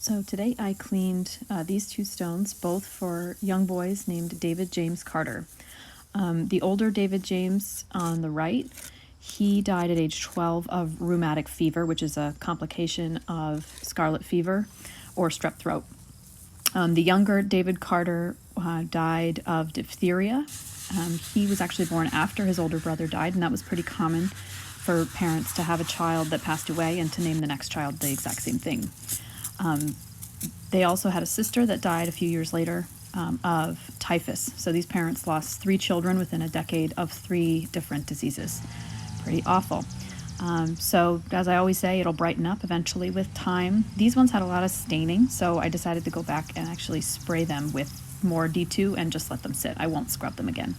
So today I cleaned these two stones, both for young boys named David James Carter. The older David James on the right, he died at age 12 of rheumatic fever, which is a complication of scarlet fever or strep throat. The younger David Carter died of diphtheria. He was actually born after his older brother died, and that was pretty common for parents to have a child that passed away and to name the next child the exact same thing. They also had a sister that died a few years later of typhus. So these parents lost 3 children within a decade of 3 different diseases. Pretty awful. So as I always say, it'll brighten up eventually with time. These ones had a lot of staining, so I decided to go back and actually spray them with more D2 and just let them sit. I won't scrub them again.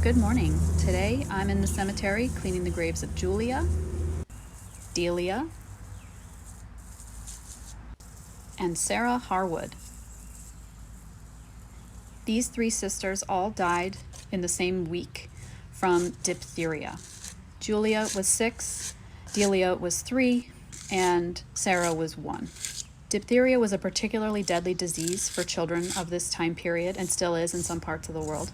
Good morning. Today I'm in the cemetery cleaning the graves of Julia, Delia, and Sarah Harwood. These 3 sisters all died in the same week from diphtheria. Julia was 6, Delia was 3, and Sarah was 1. Diphtheria was a particularly deadly disease for children of this time period and still is in some parts of the world.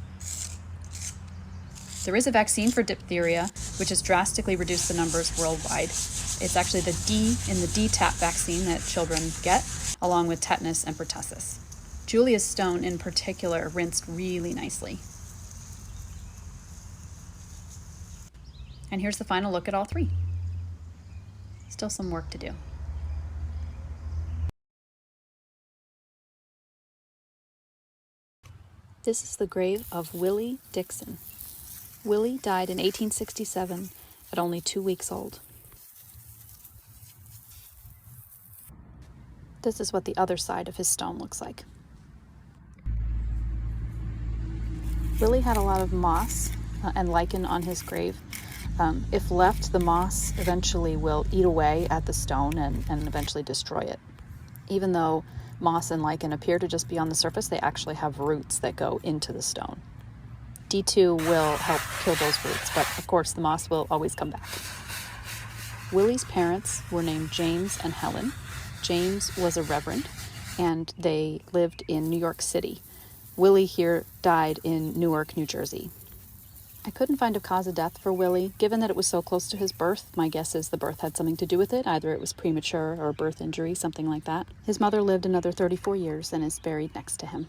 There is a vaccine for diphtheria, which has drastically reduced the numbers worldwide. It's actually the D in the DTaP vaccine that children get, along with tetanus and pertussis. Julia's stone in particular rinsed really nicely. And here's the final look at all 3. Still some work to do. This is the grave of Willie Dixon. Willie died in 1867 at only 2 weeks old. This is what the other side of his stone looks like. Willie had a lot of moss and lichen on his grave. If left, the moss eventually will eat away at the stone and eventually destroy it. Even though moss and lichen appear to just be on the surface, they actually have roots that go into the stone. D2 will help kill those roots, but of course the moss will always come back. Willie's parents were named James and Helen. James was a reverend, and they lived in New York City. Willie here died in Newark, New Jersey. I couldn't find a cause of death for Willie. Given that it was so close to his birth, my guess is the birth had something to do with it. Either it was premature or a birth injury, something like that. His mother lived another 34 years and is buried next to him.